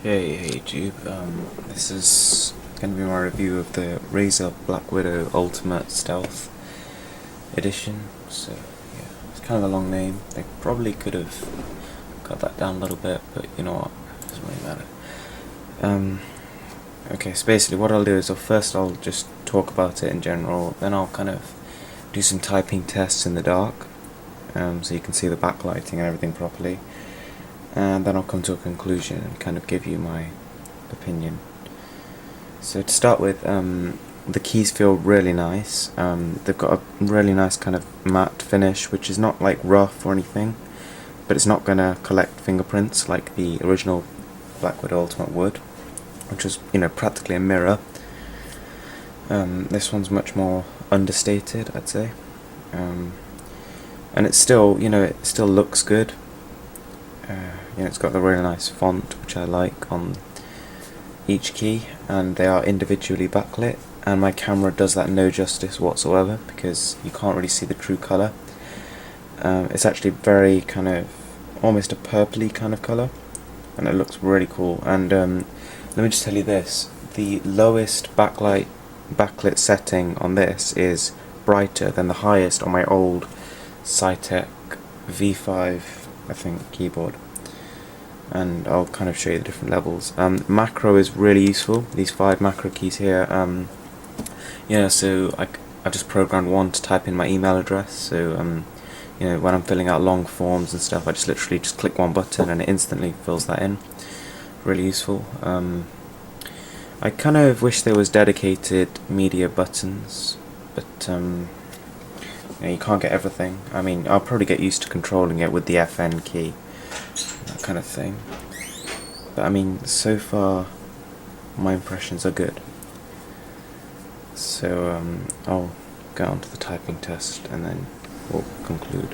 Hey YouTube, this is going to be my review of the Razer Blackwidow Ultimate Stealth Edition. So yeah, it's kind of a long name. They probably could have cut that down a little bit, but you know what, it doesn't really matter. Okay, so basically what I'll do is I'll just talk about it in general, then I'll kind of do some typing tests in the dark, so you can see the backlighting and everything properly. And then I'll come to a conclusion and kind of give you my opinion. So to start with, the keys feel really nice. They've got a really nice kind of matte finish, which is not like rough or anything, but it's not going to collect fingerprints like the original Blackwidow Ultimate would, which is, you know, practically a mirror. This one's much more understated, I'd say, and it's still, you know, it still looks good. You know, it's got the really nice font, which I like, on each key, and they are individually backlit, and my camera does that no justice whatsoever because you can't really see the true colour. It's actually very kind of almost a purpley kind of colour, and it looks really cool. And let me just tell you this, the lowest backlit setting on this is brighter than the highest on my old Cytec V5, I think, keyboard, and I'll kind of show you the different levels. Macro is really useful, these 5 macro keys here. Yeah, so I just programmed one to type in my email address, so you know, when I'm filling out long forms and stuff, I just literally just click one button and it instantly fills that in. Really useful. I kind of wish there was dedicated media buttons, but you know, you can't get everything. I mean, I'll probably get used to controlling it with the FN key, that kind of thing. But I mean, so far my impressions are good. So I'll go on to the typing test and then we'll conclude.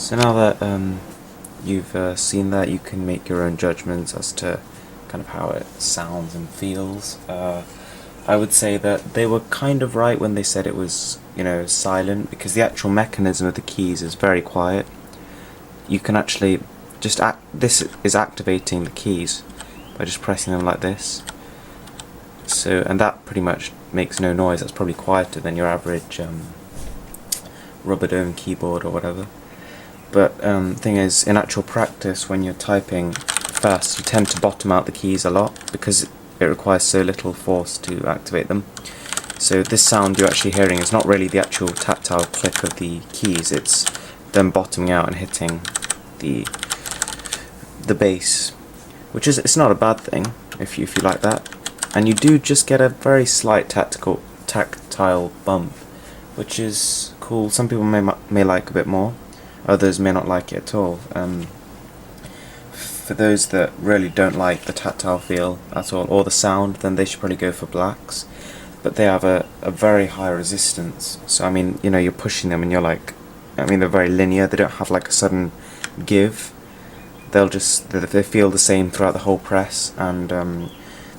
So now that you've seen that, you can make your own judgments as to kind of how it sounds and feels. I would say that they were kind of right when they said it was, silent, because the actual mechanism of the keys is very quiet. You can actually just this is activating the keys by just pressing them like this. So, and that pretty much makes no noise. That's probably quieter than your average rubber dome keyboard or whatever. But thing is, in actual practice, when you're typing fast, you tend to bottom out the keys a lot because it requires so little force to activate them. So this sound you're actually hearing is not really the actual tactile click of the keys, it's them bottoming out and hitting the bass, which is, it's not a bad thing if you like that. And you do just get a very slight tactile bump, which is cool. Some people may like a bit more, others may not like it at all. For those that really don't like the tactile feel at all, or the sound, then they should probably go for blacks. But they have a very high resistance, so I mean, you're pushing them and you're like, they're very linear, they don't have like a sudden give. They feel the same throughout the whole press, and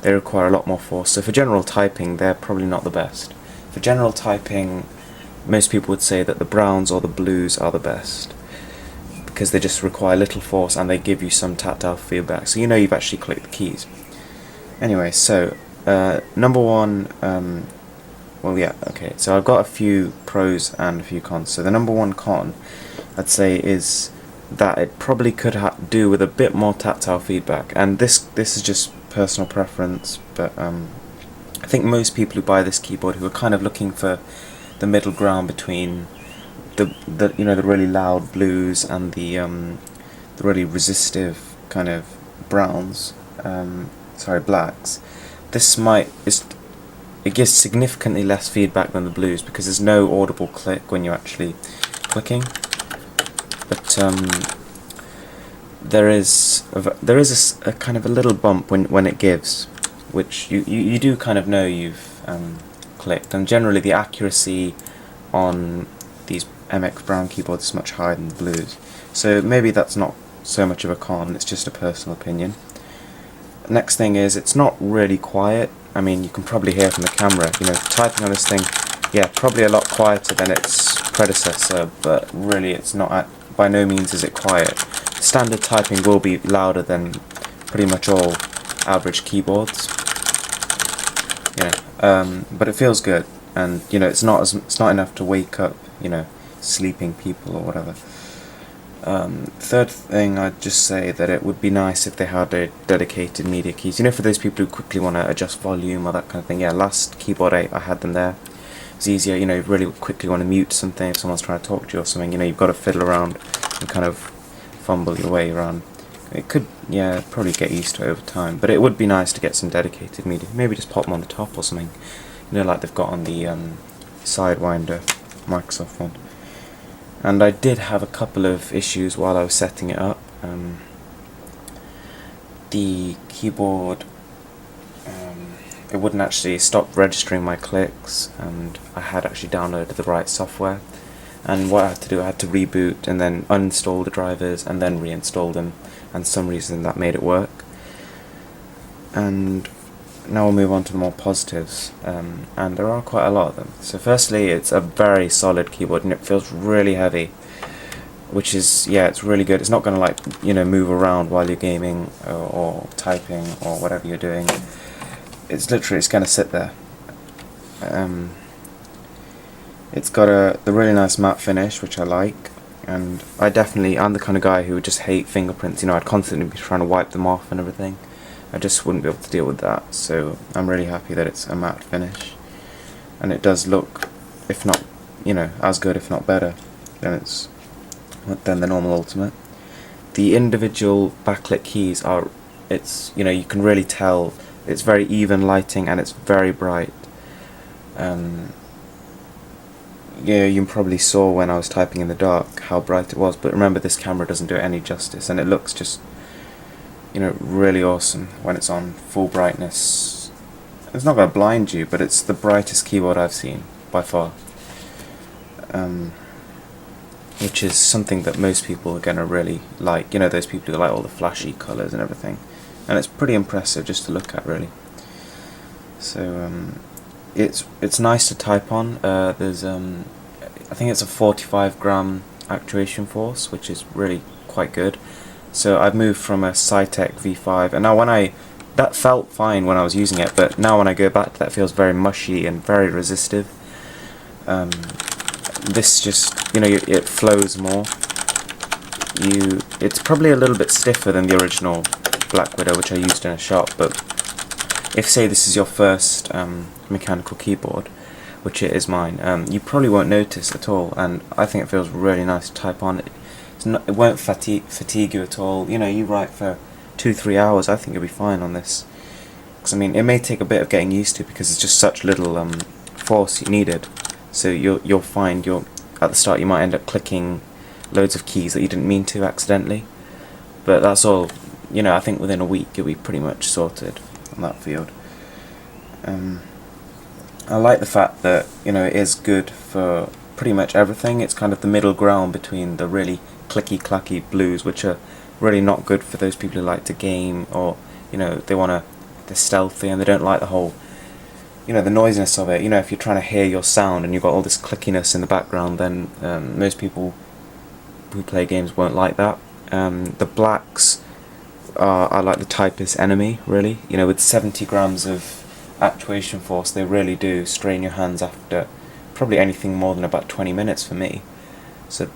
they require a lot more force. So for general typing, they're probably not the best. For general typing, most people would say that the browns or the blues are the best, because they just require little force and they give you some tactile feedback, so you've actually clicked the keys. Anyway, so number one, so I've got a few pros and a few cons. So the number one con, I'd say, is that it probably could do with a bit more tactile feedback, and this is just personal preference, but I think most people who buy this keyboard, who are kind of looking for the middle ground between the really loud blues and the really resistive kind of browns, blacks, it gives significantly less feedback than the blues because there's no audible click when you're actually clicking. But there is a kind of a little bump when it gives, which you do kind of know you've clicked, and generally the accuracy on these MX Brown keyboards is much higher than the blues. So maybe that's not so much of a con, it's just a personal opinion. Next thing is, it's not really quiet. I mean, you can probably hear from the camera, typing on this thing, yeah, probably a lot quieter than its predecessor, but really it's not, by no means is it quiet. Standard typing will be louder than pretty much all average keyboards. But it feels good, and it's not enough to wake up, sleeping people or whatever. Third thing, I'd just say that it would be nice if they had a dedicated media keys. For those people who quickly want to adjust volume or that kind of thing. Yeah, last keyboard I had them there. It's easier, you really quickly want to mute something if someone's trying to talk to you or something. You've got to fiddle around and kind of fumble your way around. It could, probably get used to it over time, but it would be nice to get some dedicated media. Maybe just pop them on the top or something, like they've got on the Sidewinder Microsoft one. And I did have a couple of issues while I was setting it up. The keyboard, it wouldn't actually stop registering my clicks, and I had actually downloaded the right software. And what I had to do, I had to reboot and then uninstall the drivers and then reinstall them, and for some reason that made it work. And now we'll move on to the more positives, and there are quite a lot of them. So firstly, it's a very solid keyboard and it feels really heavy, which is, it's really good. It's not going to move around while you're gaming or typing or whatever you're doing. It's going to sit there. It's got the really nice matte finish, which I like, and I'm the kind of guy who would just hate fingerprints. I'd constantly be trying to wipe them off and everything. I just wouldn't be able to deal with that, so I'm really happy that it's a matte finish, and it does look, if not, as good, if not better, than the normal Ultimate. The individual backlit keys you can really tell it's very even lighting and it's very bright. You probably saw when I was typing in the dark how bright it was, but remember, this camera doesn't do it any justice, and it looks just really awesome when it's on full brightness. It's not going to blind you, but it's the brightest keyboard I've seen by far. which is something that most people are gonna really like. You know, those people who like all the flashy colours and everything, and it's pretty impressive just to look at, really. So it's nice to type on. There's I think it's a 45 gram actuation force, which is really quite good. So I've moved from a Cytec V5, and now that felt fine when I was using it, but now when I go back to that, it feels very mushy and very resistive. This just, you know, it flows more. It's probably a little bit stiffer than the original Blackwidow, which I used in a shop, but if, say, this is your first mechanical keyboard, which it is mine, you probably won't notice at all, and I think it feels really nice to type on. It won't fatigue you at all. You know, you write for 2-3 hours, I think you'll be fine on this. Because, I mean, it may take a bit of getting used to, because it's just such little force needed. So you'll find at the start you might end up clicking loads of keys that you didn't mean to accidentally. But that's all, you know, I think within a week you'll be pretty much sorted on that field. I like the fact that, you know, it is good for pretty much everything. It's kind of the middle ground between the really clicky-clacky blues, which are really not good for those people who like to game, or, you know, they're stealthy and they don't like the whole, you know, the noisiness of it. You know, if you're trying to hear your sound and you've got all this clickiness in the background, then most people who play games won't like that. The blacks are like the typist enemy, really. You know, with 70 grams of actuation force, they really do strain your hands after probably anything more than about 20 minutes for me. So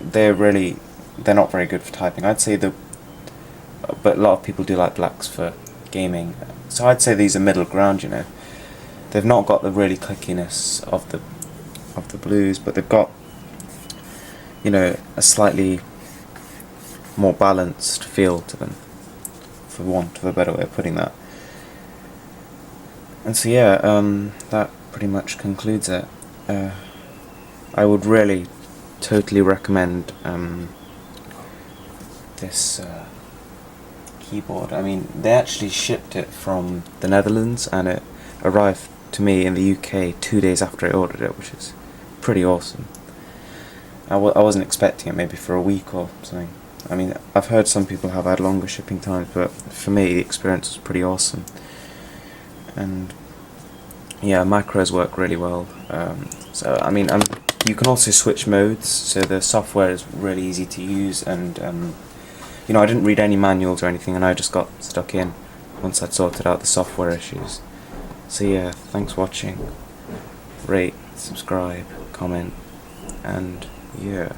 they're not very good for typing. I'd say but a lot of people do like blacks for gaming. So I'd say these are middle ground, you know. They've not got the really clickiness of the blues, but they've got, you know, a slightly more balanced feel to them, for want of a better way of putting that. And so yeah, that pretty much concludes it. I would really totally recommend this keyboard. I mean, they actually shipped it from the Netherlands, and it arrived to me in the UK 2 days after I ordered it, which is pretty awesome. I wasn't expecting it, maybe for a week or something. I mean, I've heard some people have had longer shipping times, but for me the experience was pretty awesome. And yeah, macros work really well. So I mean, you can also switch modes, so the software is really easy to use, and you know, I didn't read any manuals or anything, and I just got stuck in once I'd sorted out the software issues. So yeah, thanks for watching. Rate, subscribe, comment, and yeah.